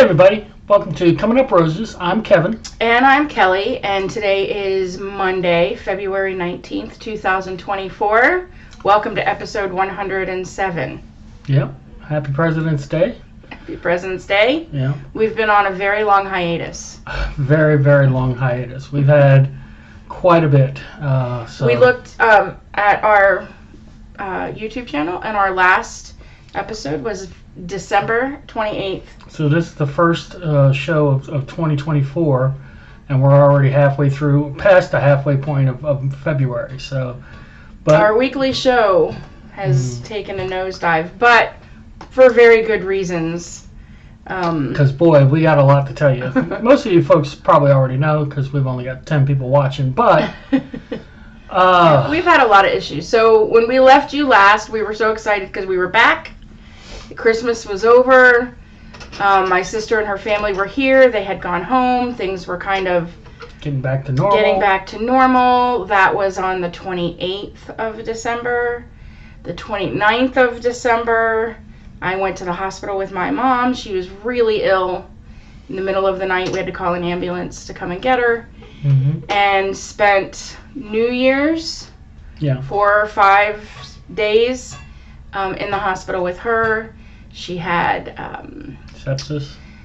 everybody, welcome to Coming Up Roses. I'm Kevin. And I'm Kelly, and today is Monday, February 19th, 2024. Welcome to episode 107. Yeah, happy President's Day. Happy President's Day. Yeah. We've been on a very long hiatus. Very, very long hiatus. We've had quite a bit. We looked at our YouTube channel, and our last episode was December 28th. So this is the first show of 2024, and we're already past the halfway point of February. So, but our weekly show has taken a nosedive, but for very good reasons. Because, boy, we got a lot to tell you. Most of you folks probably already know because we've only got 10 people watching, but we've had a lot of issues. So when we left you last, we were so excited because we were back. Christmas was over. My sister and her family were here. They had gone home. Things were kind of getting back to normal. That was on the 28th of December. The 29th of December, I went to the hospital with my mom. She was really ill. In the middle of the night, we had to call an ambulance to come and get her. And spent New Year's 4 or 5 days in the hospital with her. She had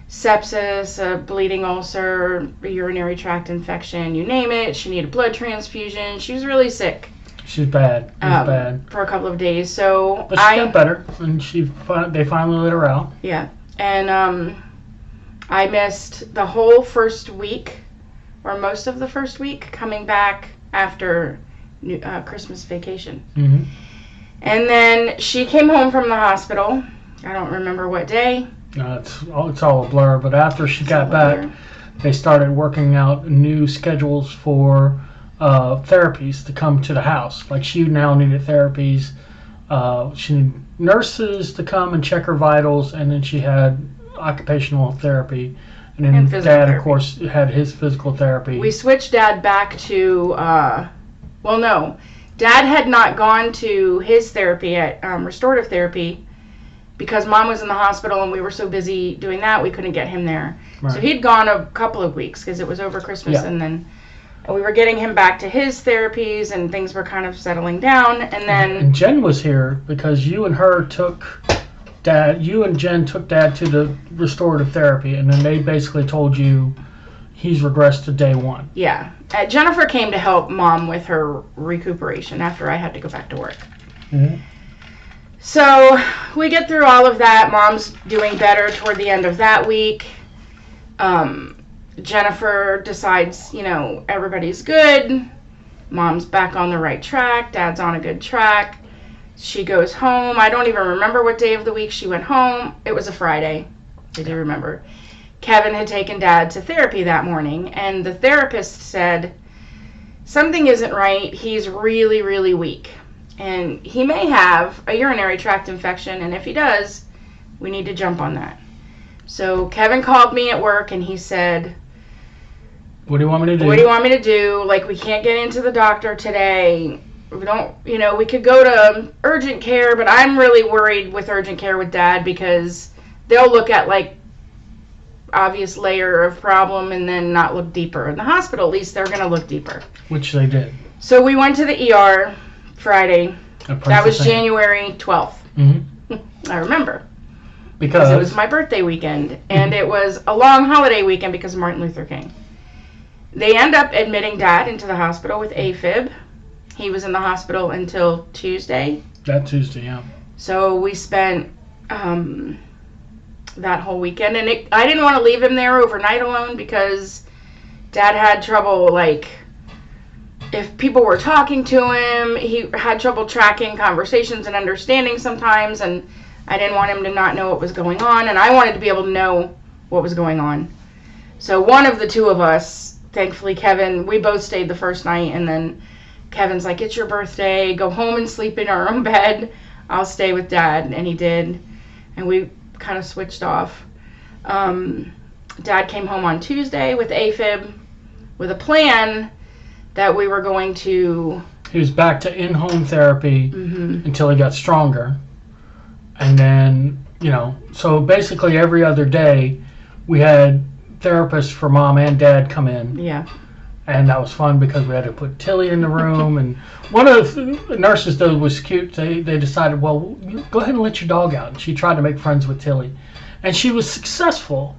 sepsis, a bleeding ulcer, a urinary tract infection, you name it. She needed blood transfusion. She was really sick. She's bad. Bad for a couple of days. So but she got better, and they finally let her out. Yeah, and I missed the whole first week, or most of the first week, coming back after Christmas vacation. And then she came home from the hospital. I don't remember what day. It's all a blur. But after she got back, they started working out new schedules for therapies to come to the house. Like, she now needed therapies. She needed nurses to come and check her vitals, and then she had occupational therapy. And then Dad, therapy. Of course, had his physical therapy. We switched Dad back to, Dad had not gone to his therapy at restorative therapy because Mom was in the hospital and we were so busy doing that we couldn't get him there. Right. So he'd gone a couple of weeks because it was over Christmas, and then we were getting him back to his therapies and things were kind of settling down. And Jen was here because you and Jen took Dad to the restorative therapy, and then they basically told you he's regressed to day one. Yeah. Jennifer came to help Mom with her recuperation after I had to go back to work. So we get through all of that. Mom's doing better toward the end of that week. Jennifer decides, everybody's good. Mom's back on the right track. Dad's on a good track. She goes home. I don't even remember what day of the week she went home. It was a Friday. I do remember. Kevin had taken Dad to therapy that morning, and the therapist said, something isn't right. He's really, really weak. And he may have a urinary tract infection, and if he does, we need to jump on that. So Kevin called me at work, and he said, what do you want me to do? What do you want me to do? Like, we can't get into the doctor today. We don't, we could go to urgent care, but I'm really worried with urgent care with Dad because they'll look at, like, obvious layer of problem and then not look deeper. In the hospital, at least, they're going to look deeper. Which they did. So we went to the ER Friday. That was January 12th. I remember. Because it was my birthday weekend, and it was a long holiday weekend because of Martin Luther King. They end up admitting Dad into the hospital with AFib. He was in the hospital until Tuesday. That Tuesday, yeah. So we spent that whole weekend, and I didn't want to leave him there overnight alone because Dad had trouble, like, if people were talking to him, he had trouble tracking conversations and understanding sometimes, and I didn't want him to not know what was going on, and I wanted to be able to know what was going on. So one of the two of us, thankfully Kevin, we both stayed the first night, and then Kevin's like, it's your birthday, go home and sleep in our own bed. I'll stay with Dad, and he did, and we kind of switched off. Dad came home on Tuesday with AFib with a plan that we were going to... He was back to in-home therapy until he got stronger. And then, so basically every other day we had therapists for mom and dad come in. Yeah. And that was fun because we had to put Tilly in the room. And one of the nurses, though, was cute. They decided, well, go ahead and let your dog out. And she tried to make friends with Tilly. And she was successful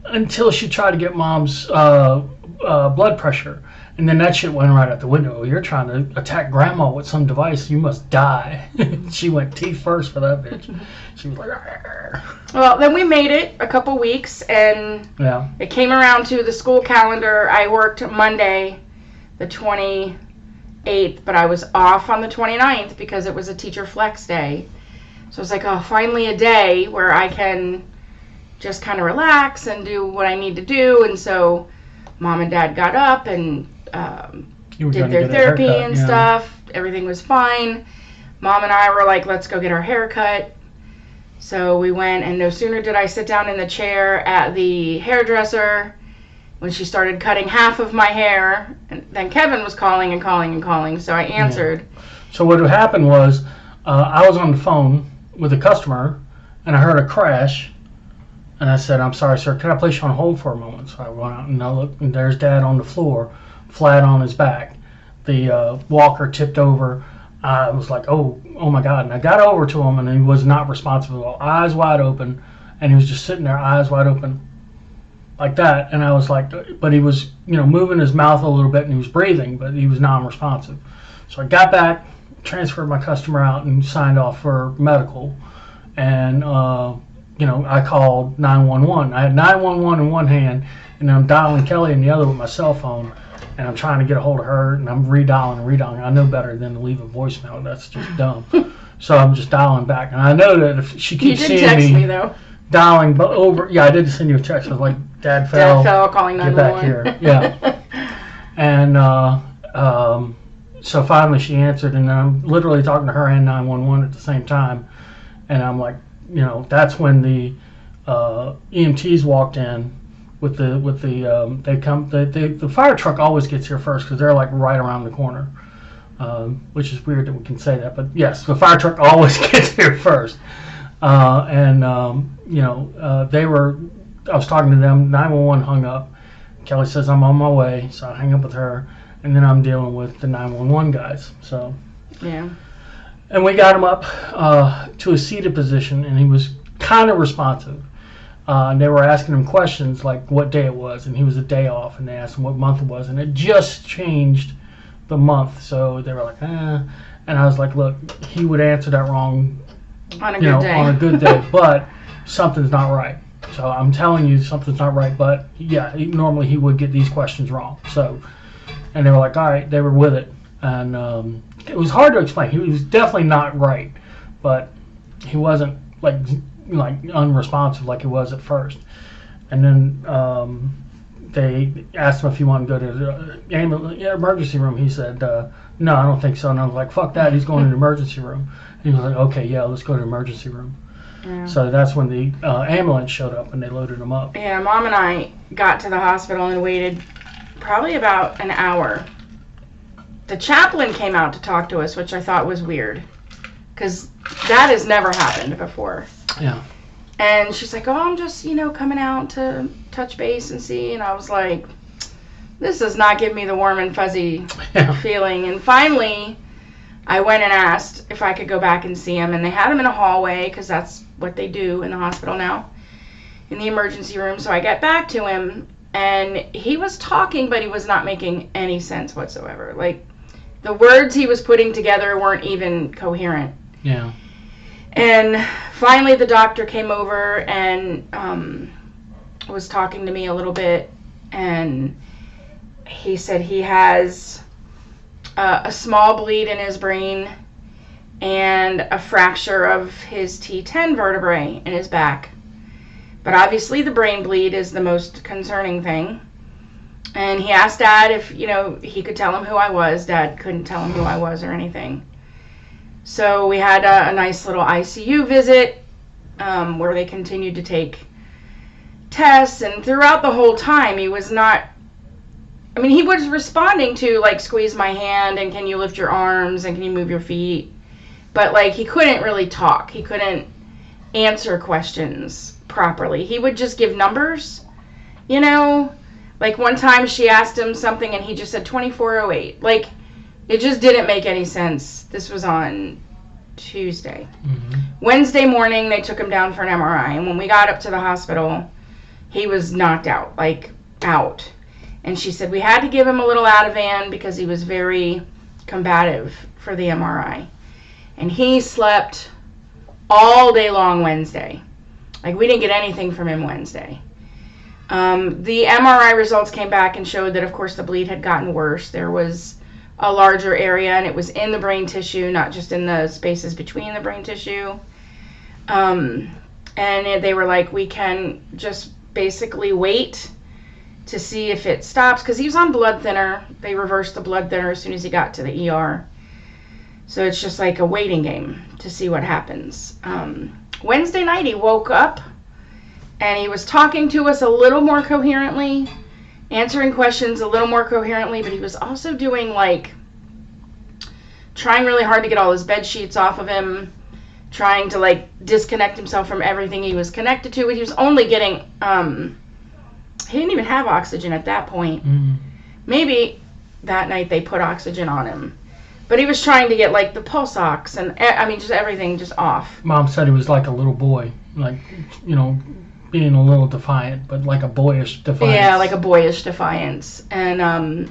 until she tried to get mom's blood pressure. And then that shit went right out the window. You're trying to attack grandma with some device. You must die. She went teeth first for that bitch. She was like, argh. Well, then we made it a couple weeks, and Yeah. it came around to the school calendar. I worked Monday, the 28th, but I was off on the 29th because it was a teacher flex day. So I was like, oh, finally a day where I can just kind of relax and do what I need to do. And so mom and dad got up and did their therapy and stuff. Everything was fine. Mom and I were like, let's go get our hair cut. So we went, and no sooner did I sit down in the chair at the hairdresser when she started cutting half of my hair, and then Kevin was calling and calling and calling, so I answered. Yeah. So what happened was I was on the phone with a customer, and I heard a crash, and I said, I'm sorry, sir, can I place you on hold for a moment? So I went out, and I looked, and there's Dad on the floor, flat on his back. The walker tipped over. I was like, oh my God. And I got over to him, and he was not responsive at all. Eyes wide open, and he was just sitting there, eyes wide open, like that. And I was like, but he was, moving his mouth a little bit, and he was breathing, but he was non-responsive. So I got back, transferred my customer out, and signed off for medical. And, I called 911. I had 911 in one hand, and I'm dialing Kelly in the other with my cell phone. And I'm trying to get a hold of her, and I'm redialing. I know better than to leave a voicemail. That's just dumb. So I'm just dialing back. And I know that if she keeps seeing text me though. Dialing over, yeah, I did send you a text. I was like, Dad fell, calling 911. Get back here. Yeah. And so finally she answered, and I'm literally talking to her and 911 at the same time. And I'm like, that's when the EMTs walked in. The fire truck always gets here first because they're like right around the corner, which is weird that we can say that, but yes, the fire truck always gets here first. I was talking to them. 911 hung up. Kelly says I'm on my way, so I hang up with her, and then I'm dealing with the 911 guys. So yeah, and we got him up to a seated position, and he was kind of responsive. And they were asking him questions like what day it was, and he was a day off, and they asked him what month it was, and it just changed the month, so they were like, and I was like, look, he would answer that wrong on a good day, but something's not right. So I'm telling you something's not right, but yeah, normally he would get these questions wrong. So, and they were like, all right, they were with it, and it was hard to explain. He was definitely not right, but he wasn't like unresponsive like he was at first. And then they asked him if he wanted to go to the emergency room. He said, no, I don't think so. And I was like, fuck that, he's going to the emergency room. And he was like, okay, yeah, let's go to the emergency room. Yeah. So that's when the ambulance showed up, and they loaded him up. Yeah, Mom and I got to the hospital and waited probably about an hour. The chaplain came out to talk to us, which I thought was weird, because that has never happened before. Yeah. And she's like, oh, I'm just, coming out to touch base and see. And I was like, this does not give me the warm and fuzzy feeling. And finally, I went and asked if I could go back and see him. And they had him in a hallway, because that's what they do in the hospital now, in the emergency room. So I got back to him, and he was talking, but he was not making any sense whatsoever. Like, the words he was putting together weren't even coherent. Yeah. And finally the doctor came over and was talking to me a little bit, and he said he has a small bleed in his brain and a fracture of his T10 vertebrae in his back. But obviously the brain bleed is the most concerning thing. And he asked Dad if, he could tell him who I was. Dad couldn't tell him who I was or anything. So we had a nice little ICU visit where they continued to take tests. And throughout the whole time, he was not... he was responding to, squeeze my hand, and can you lift your arms, and can you move your feet? But, he couldn't really talk. He couldn't answer questions properly. He would just give numbers, you know? Like, one time she asked him something and he just said 2408. Like, it just didn't make any sense. This was on Tuesday. Mm-hmm. Wednesday morning, they took him down for an MRI. And when we got up to the hospital, he was knocked out, like, out. And she said we had to give him a little Ativan because he was very combative for the MRI. And he slept all day long Wednesday. Like, we didn't get anything from him Wednesday. The MRI results came back and showed that, of course, the bleed had gotten worse. There was a larger area, and it was in the brain tissue, not just in the spaces between the brain tissue. And they were like, we can just basically wait to see if it stops, because he was on blood thinner. They reversed the blood thinner as soon as he got to the ER. So it's just like a waiting game to see what happens. Wednesday night, he woke up, and he was talking to us a little more coherently, answering questions a little more coherently, but he was also doing, like, trying really hard to get all his bed sheets off of him, trying to, like, disconnect himself from everything he was connected to. He was only getting, he didn't even have oxygen at that point. Mm-hmm. Maybe that night they put oxygen on him. But he was trying to get, like, the pulse ox and, I mean, just everything just off. Mom said he was like a little boy, like, you know, being a little defiant, but like a boyish defiance. Yeah, like a boyish defiance. And,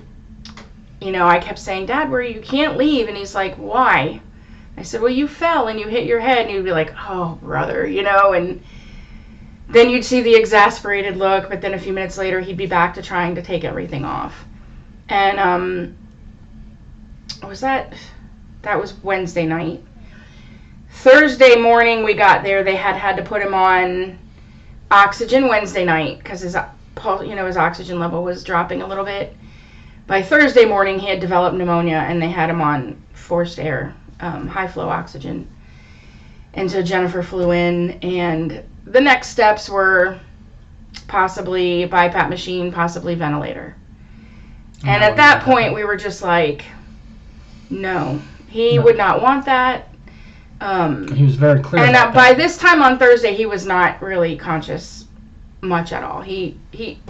you know, I kept saying, Dad, you can't leave. And he's like, why? I said, well, you fell and you hit your head. And he'd be like, oh, brother, you know. And then you'd see the exasperated look, but then a few minutes later, he'd be back to trying to take everything off. And, that was Wednesday night. Thursday morning we got there, they had to put him on oxygen Wednesday night because his oxygen level was dropping a little bit. By Thursday morning he had developed pneumonia and they had him on forced air, high flow oxygen. And so Jennifer flew in, and the next steps were possibly BiPAP machine, possibly ventilator. And at that point we were just like, no, he would not want that. He was very clear. And by this time on Thursday, he was not really conscious much at all. He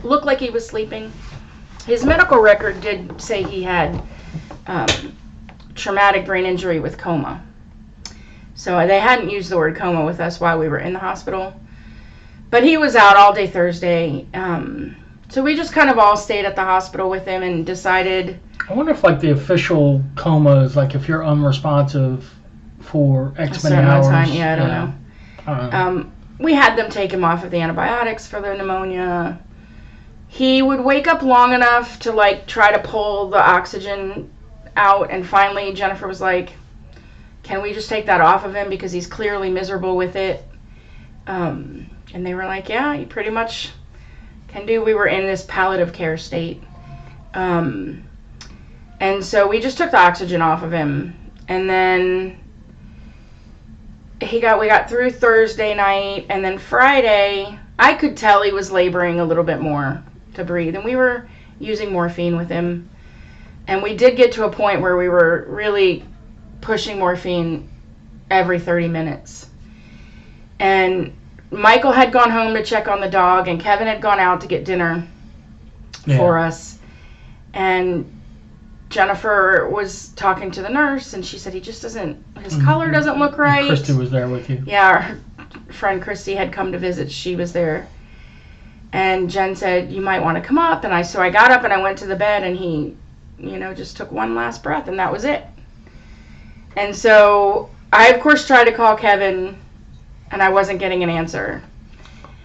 looked like he was sleeping. His medical record did say he had traumatic brain injury with coma. So they hadn't used the word coma with us while we were in the hospital. But he was out all day Thursday. So we just kind of all stayed at the hospital with him and decided. I wonder if, like, the official coma is like if you're unresponsive for X many hours. Time. Yeah, I don't know. I don't know. We had them take him off of the antibiotics for the pneumonia. He would wake up long enough to, like, try to pull the oxygen out, and finally Jennifer was like, can we just take that off of him because he's clearly miserable with it? And they were like, yeah, you pretty much can do. We were in this palliative care state. And so we just took the oxygen off of him, and then we got through Thursday night, and then Friday I could tell he was laboring a little bit more to breathe, and we were using morphine with him, and we did get to a point where we were really pushing morphine every 30 minutes. And Michael had gone home to check on the dog, and Kevin had gone out to get dinner for us, and Jennifer was talking to the nurse, and she said his color doesn't look right. And Christy was there with you. Yeah, our friend Christy had come to visit. She was there. And Jen said, you might want to come up. And so I got up and I went to the bed, and he, just took one last breath, and that was it. And so I, of course, tried to call Kevin, and I wasn't getting an answer.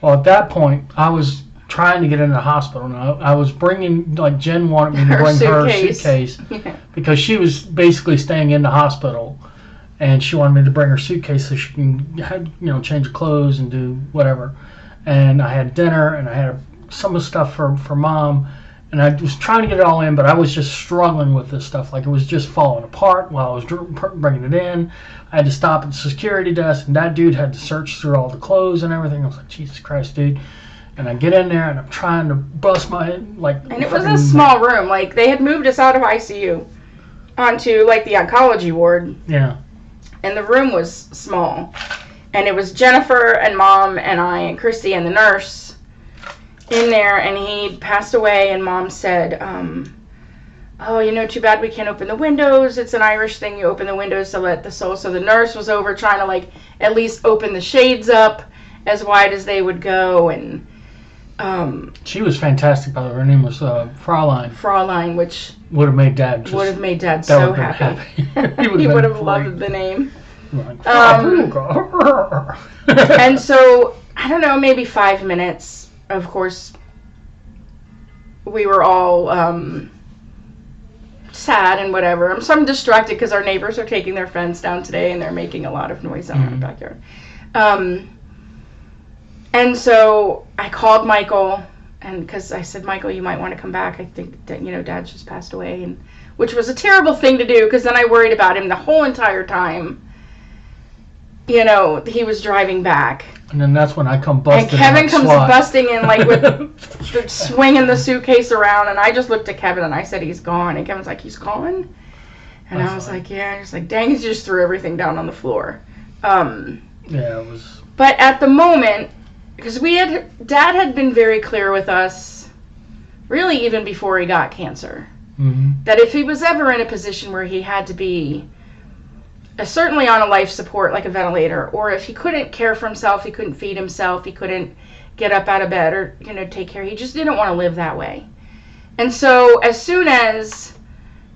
Well, at that point, I was trying to get into the hospital. Now, I was bringing, like, Jen wanted me to bring her suitcase because she was basically staying in the hospital, and she wanted me to bring her suitcase so she can, change her clothes and do whatever. And I had dinner, and I had some of the stuff for Mom, and I was trying to get it all in, but I was just struggling with this stuff. Like, it was just falling apart while I was bringing it in. I had to stop at the security desk, and that dude had to search through all the clothes and everything. I was like, Jesus Christ, dude. And I get in there, and I'm trying to bust my head, like... And it was a small room. Like, they had moved us out of ICU onto, like, the oncology ward. Yeah. And the room was small. And it was Jennifer and Mom and I and Christy and the nurse. in there, and he passed away, and Mom said, oh, too bad we can't open the windows. It's an Irish thing. You open the windows to let the soul. So the nurse was over trying to, like, at least open the shades up as wide as they would go. And she was fantastic, by the way. Her name was Fraulein. Fraulein, which would have made Dad so happy. He would have loved the name. Like, and so, I don't know, maybe 5 minutes. Of course, we were all sad and whatever. So I'm distracted because our neighbors are taking their fence down today and they're making a lot of noise out in our backyard. And so I called Michael, and because I said, Michael, you might want to come back. I think that, Dad just passed away, and which was a terrible thing to do because then I worried about him the whole entire time. He was driving back. And then that's when I come busting in. And Kevin comes busting in, like, with swinging the suitcase around. And I just looked at Kevin and I said, he's gone. And Kevin's like, he's gone? And I was like, yeah. He's like, dang, he just threw everything down on the floor. Yeah, it was. But at the moment, because Dad had been very clear with us, really even before he got cancer, that if he was ever in a position where he had to be certainly on a life support, like a ventilator, or if he couldn't care for himself, he couldn't feed himself, he couldn't get up out of bed or, take care, he just didn't want to live that way. And so as soon as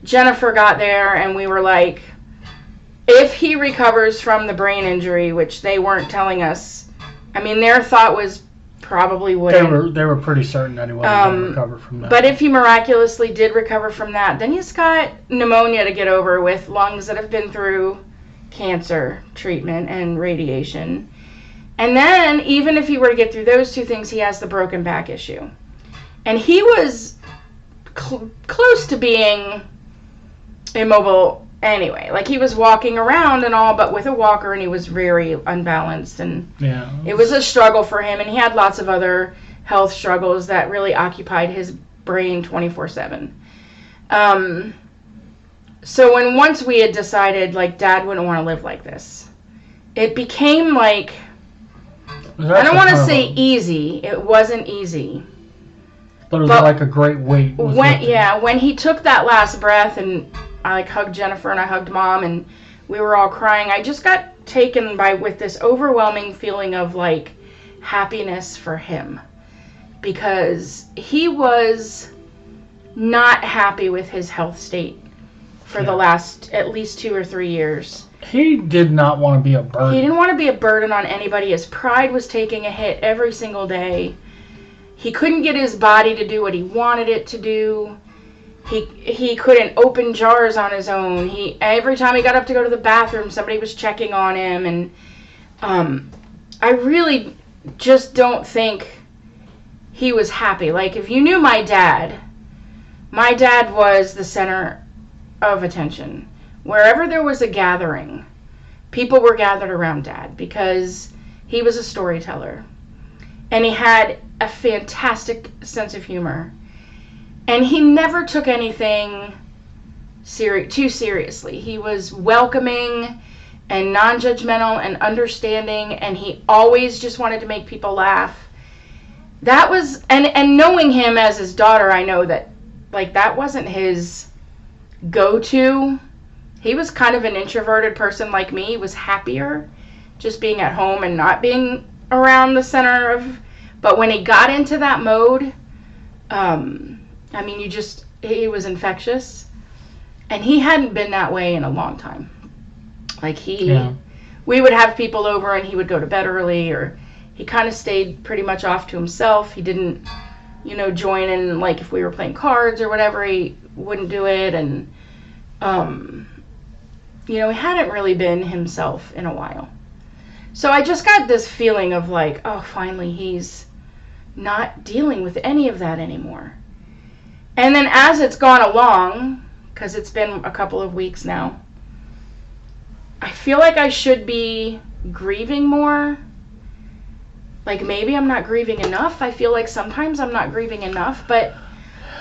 Jennifer got there and we were like, if he recovers from the brain injury, which they weren't telling us, I mean, their thought was probably wouldn't. They were pretty certain that he wasn't going to recover from that. But if he miraculously did recover from that, then he's got pneumonia to get over with lungs that have been through cancer treatment and radiation. And then even if he were to get through those two things, he has the broken back issue. And he was close to being immobile anyway. Like, he was walking around and all, but with a walker, and he was very unbalanced. And it was a struggle for him. And he had lots of other health struggles that really occupied his brain 24/7. So when once we had decided, like, Dad wouldn't want to live like this, it became like, I don't want to say easy. It wasn't easy. But it was like a great weight. When he took that last breath, and I, like, hugged Jennifer and I hugged Mom, and we were all crying, I just got taken with this overwhelming feeling of, like, happiness for him. Because he was not happy with his health state for the last at least 2 or 3 years. He did not want to be a burden. He didn't want to be a burden on anybody. His pride was taking a hit every single day. He couldn't get his body to do what he wanted it to do. He couldn't open jars on his own. Every time he got up to go to the bathroom, somebody was checking on him. And I really just don't think he was happy. Like, if you knew my dad was the center of attention. Wherever there was a gathering, people were gathered around Dad because he was a storyteller. And he had a fantastic sense of humor. And he never took anything too seriously. He was welcoming and non-judgmental and understanding, and he always just wanted to make people laugh. That was, and knowing him as his daughter, I know that, like, that wasn't his go-to. He was kind of an introverted person like me. He was happier just being at home and not being around the center of, but when he got into that mode, I mean, he was infectious, and he hadn't been that way in a long time. Like, we would have people over and he would go to bed early, or he kind of stayed pretty much off to himself. He didn't, join in, like, if we were playing cards or whatever, he wouldn't do it. And, he hadn't really been himself in a while. So I just got this feeling of, like, oh, finally he's not dealing with any of that anymore. And then as it's gone along, because it's been a couple of weeks now, I feel like I should be grieving more. Like, maybe I'm not grieving enough. I feel like sometimes I'm not grieving enough. But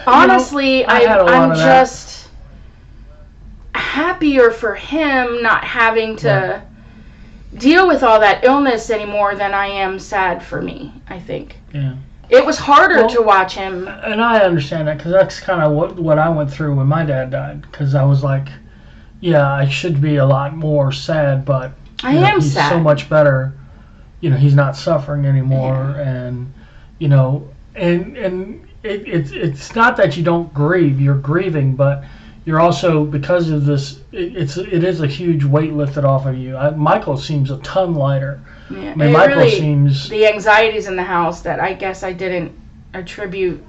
honestly, I'm just happier for him not having to deal with all that illness anymore than I am sad for me, I think. Yeah. it was harder to watch him. And I understand that because that's kind of what I went through when my dad died. Because I was like, yeah, I should be a lot more sad, but he's sad. so much better. He's not suffering anymore, and it's not that you don't grieve. You're grieving, but you're also, because of this, it is a huge weight lifted off of you. Michael seems a ton lighter. Yeah, I mean, Michael seems... The anxieties in the house that I guess I didn't attribute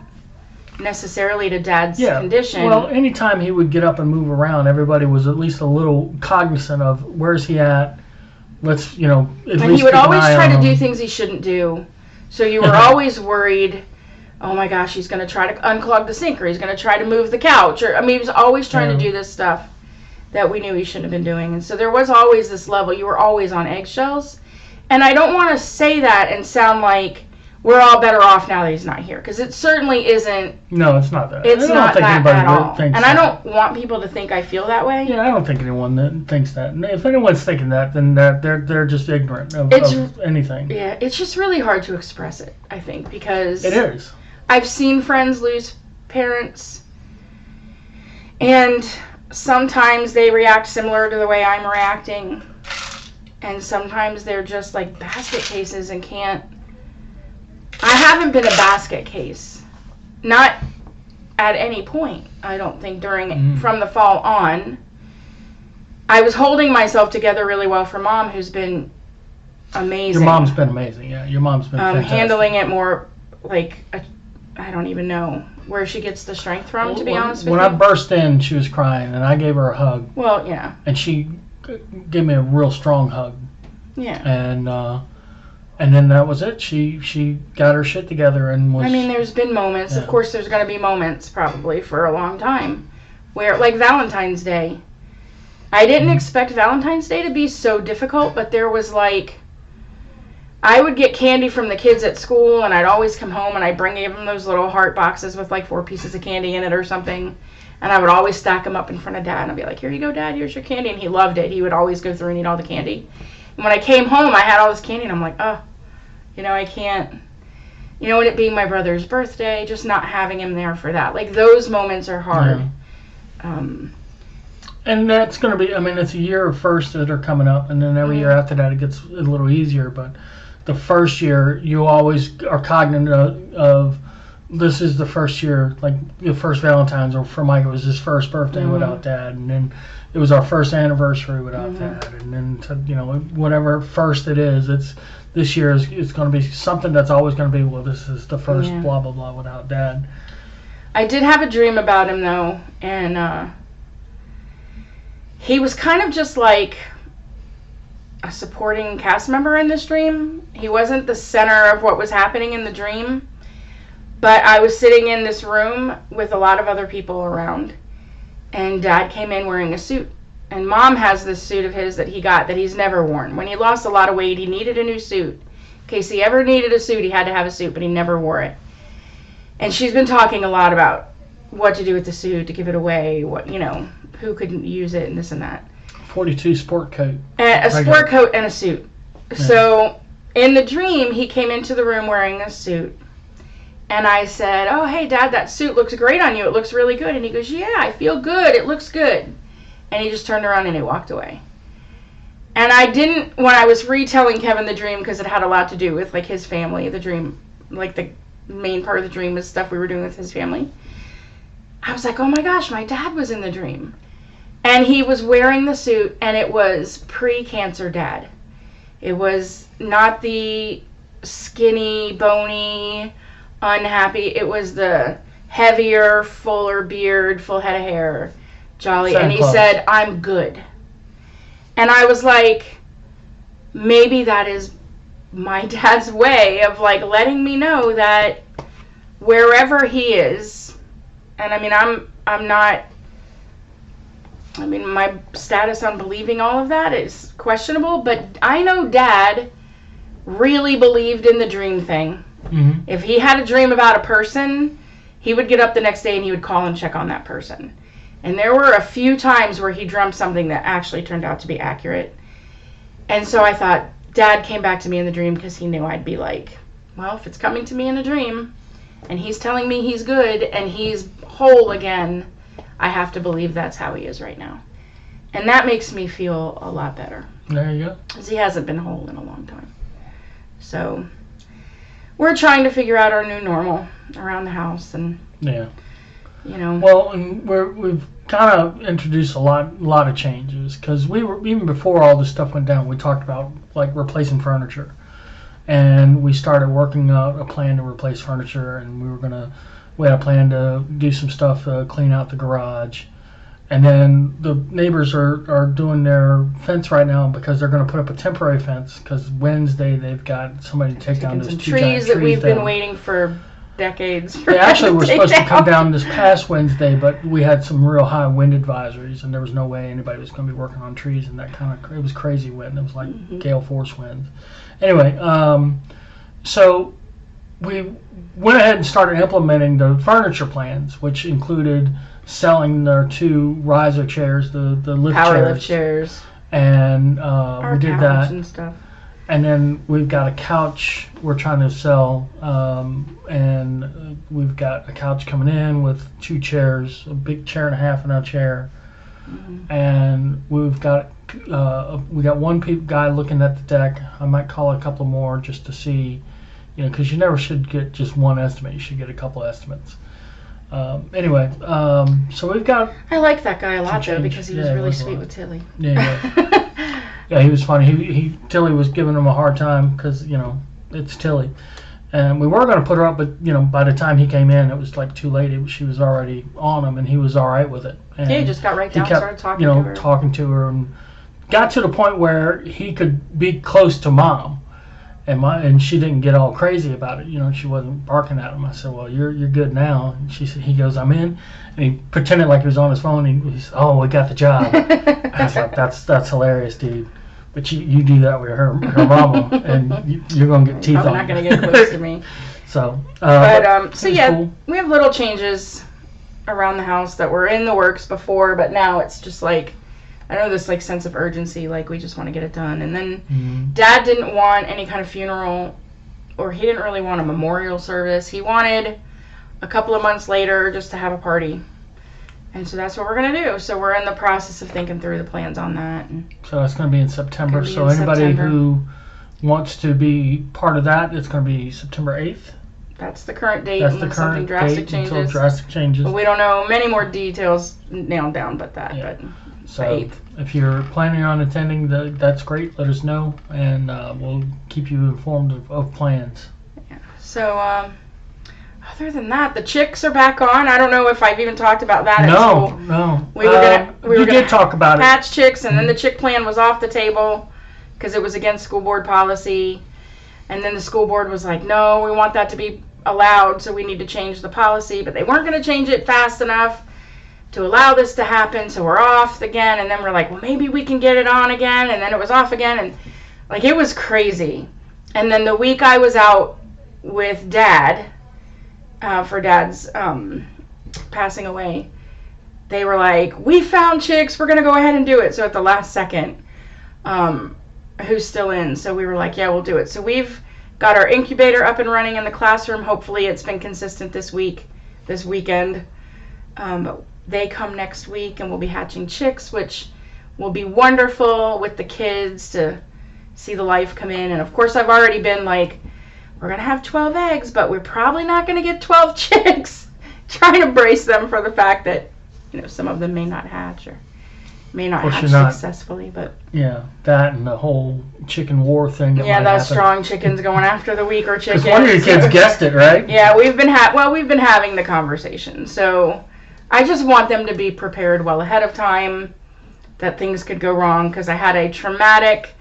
necessarily to Dad's condition. Well, anytime he would get up and move around, everybody was at least a little cognizant of where's he at. Let's, at least he would always try to do things he shouldn't do. So you were always worried, oh my gosh, he's going to try to unclog the sink, or he's going to try to move the couch. He was always trying to do this stuff that we knew he shouldn't have been doing. And so there was always this level. You were always on eggshells. And I don't want to say that and sound like we're all better off now that he's not here, because it certainly isn't. No, it's not that. It's not that at all. And I don't want people to think I feel that way. Yeah, I don't think anyone that thinks that. If anyone's thinking that, then they're just ignorant of anything. Yeah, it's just really hard to express it, I think, because it is. I've seen friends lose parents, and sometimes they react similar to the way I'm reacting, and sometimes they're just like basket cases and can't. I haven't been a basket case, not at any point, I don't think, from the fall on. I was holding myself together really well for Mom, who's been amazing. Your mom's been amazing, yeah. Your mom's been fantastic. Handling it more like, I don't even know where she gets the strength from, to be honest with you. When I burst in, she was crying, and I gave her a hug. Well, yeah. And she gave me a real strong hug. Yeah. And then that was it. She got her shit together and was... there's been moments. Yeah. Of course, there's going to be moments, probably, for a long time, where, like Valentine's Day. I didn't expect Valentine's Day to be so difficult, but there was, I would get candy from the kids at school, and I'd always come home, and I'd bring them those little heart boxes with, 4 pieces of candy in it or something, and I would always stack them up in front of Dad, and I'd be like, here you go, Dad, here's your candy, and he loved it. He would always go through and eat all the candy. And when I came home, I had all this candy, and I'm like, oh, I can't, and it being my brother's birthday, just not having him there for that. Those moments are hard. Yeah. And that's going to be, it's a year of firsts that are coming up, and then every year after that it gets a little easier. But the first year, you always are cognizant of this is the first year, the first Valentine's, or for Mike, it was his first birthday without Dad, and then it was our first anniversary without Dad, and then whatever first it is, this year it's going to be something that's always going to be, well, this is the first blah blah blah without Dad. I did have a dream about him though, and he was kind of just like a supporting cast member in this dream. He wasn't the center of what was happening in the dream, but I was sitting in this room with a lot of other people around, and Dad came in wearing a suit. And Mom has this suit of his that he got that he's never worn. When he lost a lot of weight, he needed a new suit. In case he ever needed a suit, he had to have a suit, but he never wore it. And she's been talking a lot about what to do with the suit, to give it away, who could use it, and this and that. 42 sport coat. A sport coat and a suit. Yeah. So in the dream, he came into the room wearing a suit. And I said, oh, hey, Dad, that suit looks great on you. It looks really good. And he goes, yeah, I feel good. It looks good. And he just turned around and he walked away. And I didn't, when I was retelling Kevin the dream, because it had a lot to do with, his family, the dream, the main part of the dream was stuff we were doing with his family. I was like, oh my gosh, my dad was in the dream. And he was wearing the suit, and it was pre-cancer Dad. It was not the skinny, bony, unhappy. It was the heavier, fuller beard, full head of hair, jolly. And he said, I'm good. And I was like, maybe that is my dad's way of letting me know that wherever he is, and I'm not, my status on believing all of that is questionable, but I know Dad really believed in the dream thing. Mm-hmm. If he had a dream about a person, he would get up the next day and he would call and check on that person. And there were a few times where he dreamt something that actually turned out to be accurate. And so I thought, Dad came back to me in the dream because he knew I'd be well, if it's coming to me in a dream and he's telling me he's good and he's whole again, I have to believe that's how he is right now. And that makes me feel a lot better. There you go. Because he hasn't been whole in a long time. So we're trying to figure out our new normal around the house, and Yeah. you know. Well, and we've kind of introduced a lot of changes, because we were, even before all this stuff went down, we talked about like replacing furniture, and we started working out a plan to replace furniture, and we had a plan to do some stuff, clean out the garage. And then the neighbors are doing their fence right now, because they're going to put up a temporary fence, because Wednesday they've got somebody to take down those some two giant trees that we've down. been waiting for decades. They actually were supposed to come down this past Wednesday, but we had some real high wind advisories, and there was no way anybody was going to be working on trees, and it was crazy wind. It was like gale force winds. Anyway, so we went ahead and started implementing the furniture plans, which included selling their 2 riser chairs, the lift Power chairs. lift chairs. And Our we did couch that. and stuff. And then we've got a couch we're trying to sell, and we've got a couch coming in with 2 chairs, a big chair and a half and a chair. And we've got one guy looking at the deck. I might call a couple more just to see, because you never should get just one estimate. You should get a couple estimates. Anyway, so we've got. I like that guy a lot, though, change. because he was Yeah, he really was a sweet lot. with Tilly. Yeah, yeah, he was funny. Tilly was giving him a hard time because it's Tilly, and we were going to put her up, but by the time he came in, it was like too late. She was already on him, and he was all right with it. And Yeah, he just got right down, he kept, started talking to her. talking to her, and got to the point where he could be close to Mom. And she didn't get all crazy about it. She wasn't barking at him. I said, "Well, you're good now." And he goes, "I'm in," and he pretended like he was on his phone. He said, "Oh, we got the job." I was like, "That's hilarious, dude." But you do that with her mama, and you're gonna get teeth on. Probably not gonna get close to me. So, So yeah, cool. We have little changes around the house that were in the works before, but now it's just like. I know this sense of urgency, we just want to get it done. And then Dad didn't want any kind of funeral, or he didn't really want a memorial service. He wanted a couple of months later just to have a party. And so that's what we're going to do. So we're in the process of thinking through the plans on that. And so that's going to be in September. So anybody who wants to be part of that, it's going to be September 8th. That's the current date. That's the current date until drastic changes. But we don't know many more details nailed down but that. Yeah. But so if you're planning on attending, that's great. Let us know, and we'll keep you informed of plans. Yeah. So other than that, the chicks are back on. I don't know if I've even talked about that. No. We were gonna talk about hatch chicks, and then the chick plan was off the table because it was against school board policy. And then the school board was like, "No, we want that to be allowed, so we need to change the policy." But they weren't going to change it fast enough to allow this to happen, so we're off again. And then we're like, well, maybe we can get it on again. And then it was off again, and it was crazy. And then the week I was out with Dad for Dad's passing away, they were like, we found chicks, we're going to go ahead and do it. So at the last second, who's still in? So we were like, yeah, we'll do it. So we've got our incubator up and running in the classroom. Hopefully it's been consistent this weekend. But they come next week, and we'll be hatching chicks, which will be wonderful with the kids to see the life come in. And of course, I've already been like, we're going to have 12 eggs, but we're probably not going to get 12 chicks. Trying to brace them for the fact that, some of them may not hatch or may not hatch successfully. But yeah, that and the whole chicken war thing. Those strong chickens going after the weaker chickens. Because one of your kids guessed it, right? Yeah, we've been having the conversation. So I just want them to be prepared well ahead of time that things could go wrong, because I had a traumatic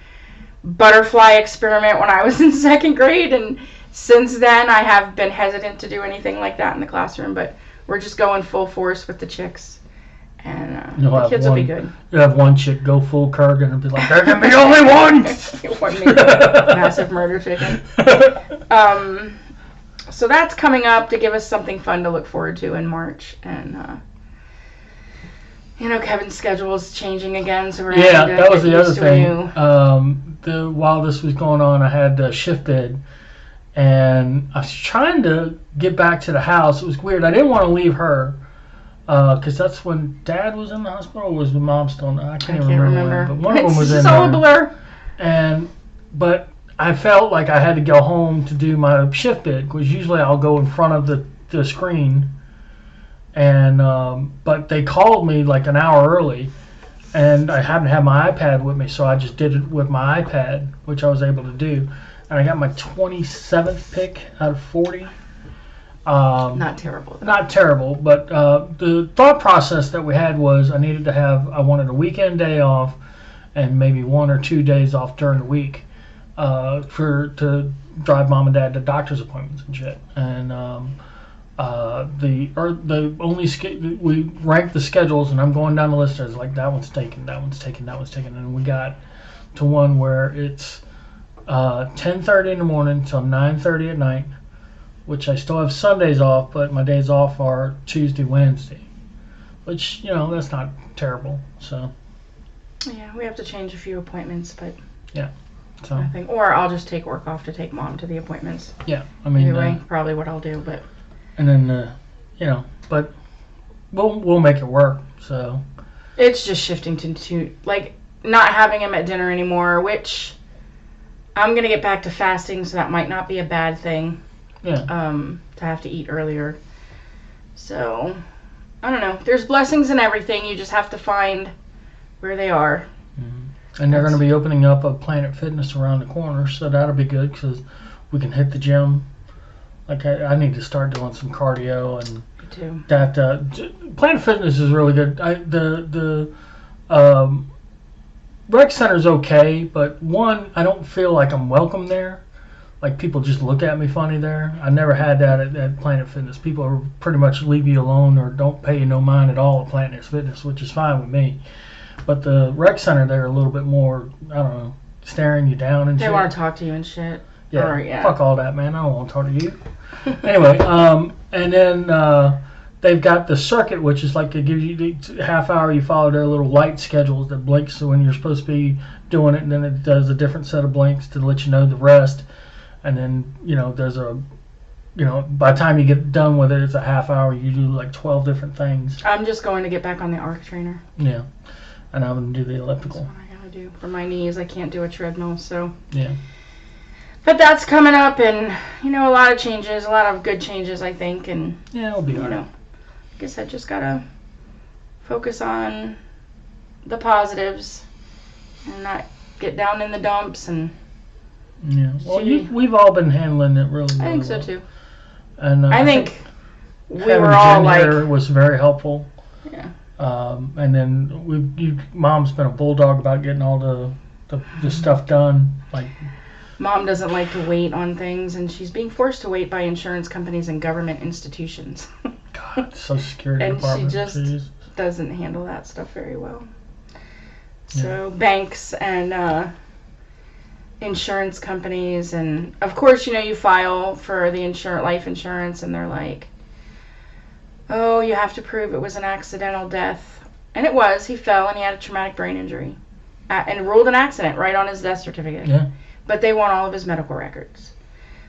butterfly experiment when I was in 2nd grade, and since then I have been hesitant to do anything like that in the classroom, but we're just going full force with the chicks, and the kids will be good. You'll have one chick go full Kurgan and be like, there can be only one! One massive murder chicken. So that's coming up to give us something fun to look forward to in March. And, Kevin's schedule is changing again, so we're yeah, that was the other thing. While this was going on, I had shift bid, And I was trying to get back to the house. It was weird. I didn't want to leave her because that's when Dad was in the hospital, or was the mom still in the, I can't even remember. When, but one of them was in It's there. all a blur. But I felt like I had to go home to do my shift bid, because usually I'll go in front of the screen. And but they called me like an hour early, and I hadn't had my iPad with me, so I just did it with my iPad, which I was able to do. And I got my 27th pick out of 40. Not terrible, though. Not terrible, but the thought process that we had was I wanted a weekend day off and maybe 1 or 2 days off during the week to drive Mom and Dad to doctor's appointments and shit. And we ranked the schedules, and I'm going down the list. I was like, that one's taken, and we got to one where it's 10:30 in the morning till 9:30 at night, which I still have Sundays off, but my days off are Tuesday, Wednesday, which, that's not terrible. So yeah, we have to change a few appointments, but yeah, so nothing. Or I'll just take work off to take Mom to the appointments. Yeah, I mean, either way, probably what I'll do, but. And then but we'll make it work. So it's just shifting to like not having him at dinner anymore, which I'm gonna get back to fasting, so that might not be a bad thing. Yeah. To have to eat earlier. So I don't know. There's blessings in everything. You just have to find where they are. Mm-hmm. And they're going to be opening up a Planet Fitness around the corner, so that'll be good because we can hit the gym. Like I need to start doing some cardio and Me too. that. Planet Fitness is really good. The rec center's okay, but I don't feel like I'm welcome there. Like, people just look at me funny there. I never had that at Planet Fitness. People pretty much leave you alone or don't pay you no mind at all at Planet Fitness, which is fine with me. But the rec center, they're a little bit more, I don't know, staring you down and shit. They want to talk to you and shit. Yeah, yeah. Fuck all that, man. I don't want to talk to you. Anyway, and then they've got the circuit, which is like they give you the half hour. You follow their little light schedules that blinks when you're supposed to be doing it, and then it does a different set of blinks to let you know the rest. And then, there's by the time you get done with it, it's a half hour. You do like 12 different things. I'm just going to get back on the arc trainer. Yeah. And I'm going to do the elliptical. That's what I got to do. For my knees, I can't do a treadmill, so. Yeah. But that's coming up, and, a lot of changes, a lot of good changes, I think. And, yeah, it'll be all right. I guess I just got to focus on the positives and not get down in the dumps and. Yeah, well, we've all been handling it really well. I think so too. And I think we having were all Jen like, here was very helpful. Yeah. And then Mom's been a bulldog about getting all the stuff done. Like, Mom doesn't like to wait on things, and she's being forced to wait by insurance companies and government institutions. God, Social Security and Department. she just geez. doesn't handle that stuff very well. So banks and insurance companies, and of course, you file for the life insurance, and they're like, oh, you have to prove it was an accidental death. And it was. He fell and he had a traumatic brain injury and ruled an accident right on his death certificate. Yeah. But they want all of his medical records.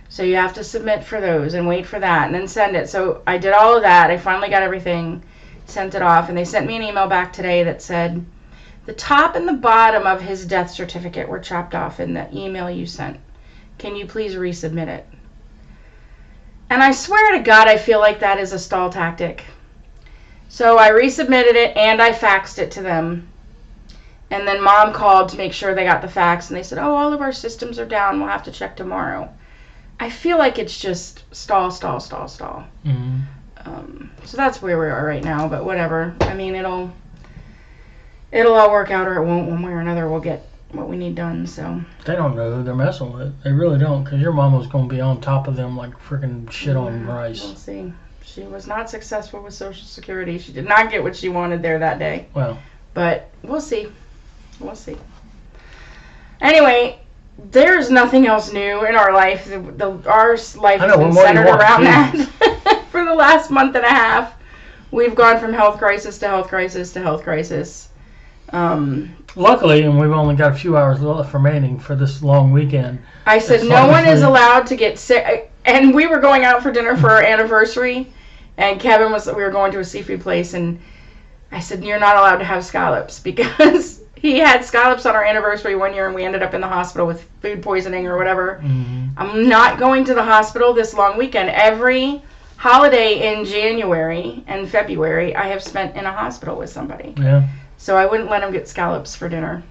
So you have to submit for those and wait for that and then send it. So I did all of that. I finally got everything, sent it off, and they sent me an email back today that said, the top and the bottom of his death certificate were chopped off in the email you sent. Can you please resubmit it? And I swear to God, I feel like that is a stall tactic. So I resubmitted it and I faxed it to them. And then Mom called to make sure they got the fax, and they said, oh, all of our systems are down. We'll have to check tomorrow. I feel like it's just stall. Mm-hmm. So that's where we are right now, but whatever. I mean, it'll all work out, or it won't. One way or another, we'll get what we need done. So they don't know who they're messing with. They really don't, because your mama's going to be on top of them like freaking shit on rice. We'll see. She was not successful with Social Security. She did not get what she wanted there that day. Well. But we'll see. We'll see. Anyway, there's nothing else new in our life. Our life has been centered around that for the last month and a half. We've gone from health crisis to health crisis to health crisis. Luckily, and we've only got a few hours left remaining for this long weekend. I said no one is allowed to get sick. And we were going out for dinner for our anniversary, and we were going to a seafood place, and I said, you're not allowed to have scallops, because he had scallops on our anniversary one year, and we ended up in the hospital with food poisoning or whatever. Mm-hmm. I'm not going to the hospital this long weekend. Every holiday in January and February, I have spent in a hospital with somebody. Yeah. So I wouldn't let him get scallops for dinner.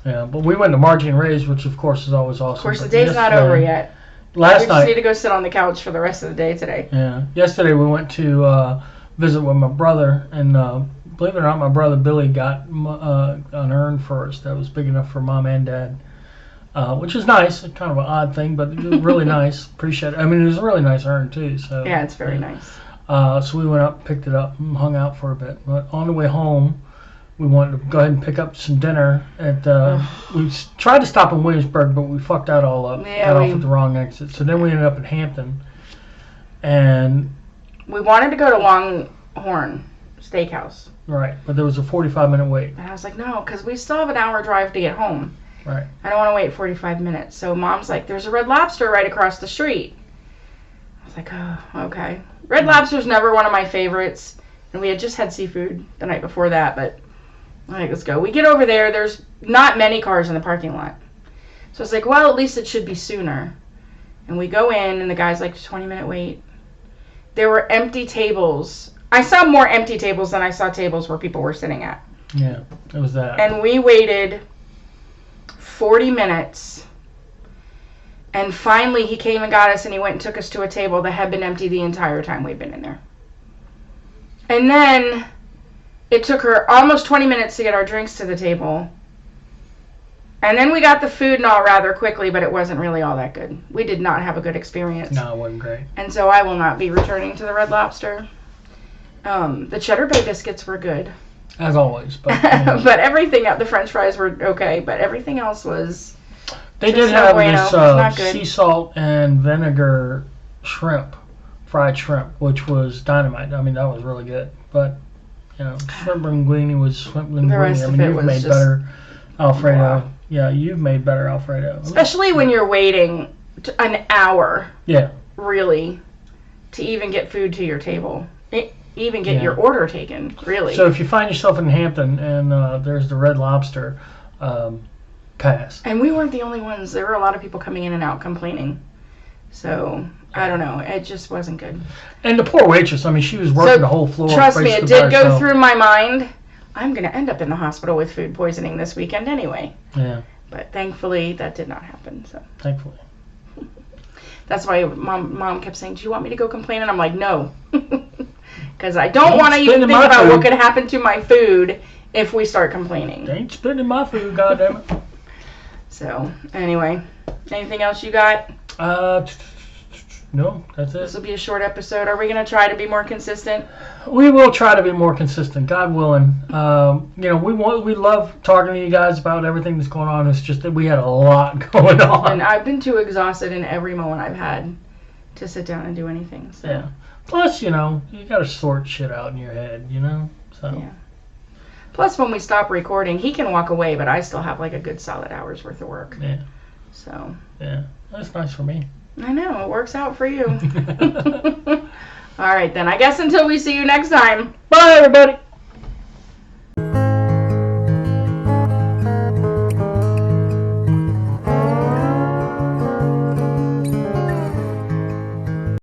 Yeah, but we went to Margie and Ray's, which of course is always awesome. Of course, the day's not over yet. Last night. We just need to go sit on the couch for the rest of the day today. Yeah. Yesterday we went to visit with my brother, and believe it or not, my brother Billy got an urn for us that was big enough for Mom and Dad, which is nice. Kind of an odd thing, but it was really nice. Appreciate it. I mean, it was a really nice urn too. So yeah, it's very nice. So we went up, picked it up, and hung out for a bit. But on the way home, we wanted to go ahead and pick up some dinner at. We tried to stop in Williamsburg, but we fucked that all up. Yeah, got off at the wrong exit. So then we ended up in Hampton, and we wanted to go to Longhorn Steakhouse. Right, but there was a 45-minute wait. And I was like, no, because we still have an hour drive to get home. Right. I don't want to wait 45 minutes. So Mom's like, there's a Red Lobster right across the street. I was like, oh, okay. Red Lobster's never one of my favorites. And we had just had seafood the night before that, but all right, let's go. We get over there. There's not many cars in the parking lot. So I was like, well, at least it should be sooner. And we go in, and the guy's like, 20-minute wait. There were empty tables. I saw more empty tables than I saw tables where people were sitting at. Yeah, it was that. And we waited 40 minutes. And finally, he came and got us, and he went and took us to a table that had been empty the entire time we'd been in there. And then it took her almost 20 minutes to get our drinks to the table. And then we got the food and all rather quickly, but it wasn't really all that good. We did not have a good experience. No, it wasn't great. And so I will not be returning to the Red Lobster. The Cheddar Bay biscuits were good. As always. But, but everything, the French fries were okay, but everything else was... They did have this sea salt and vinegar shrimp, fried shrimp, which was dynamite. I mean, that was really good. But, shrimp linguine was shrimp linguine. The rest of it you've was made just better Alfredo. Wow. Yeah, you've made better Alfredo. Especially when you're waiting an hour. Yeah. Really, to even get food to your table. Even get your order taken, really. So if you find yourself in Hampton and there's the Red Lobster, pass. And we weren't the only ones. There were a lot of people coming in and out complaining. So, I don't know. It just wasn't good. And the poor waitress, I mean, she was working the whole floor. Trust me, it did go through my mind. I'm going to end up in the hospital with food poisoning this weekend anyway. Yeah. But thankfully, that did not happen. So. Thankfully. That's why Mom kept saying, do you want me to go complain? And I'm like, no. Because I don't want to even think about what could happen to my food if we start complaining. They ain't spending my food, goddammit. So, anyway. Anything else you got? No, that's it. This will be a short episode. Are we going to try to be more consistent? We will try to be more consistent, God willing. We love talking to you guys about everything that's going on. It's just that we had a lot going on. And I've been too exhausted in every moment I've had to sit down and do anything. So. Yeah. Plus, you got to sort shit out in your head, So. Yeah. Plus, when we stop recording, he can walk away, but I still have like a good solid hour's worth of work. Yeah. So. Yeah. That's nice for me. I know. It works out for you. All right, then. I guess until we see you next time. Bye, everybody.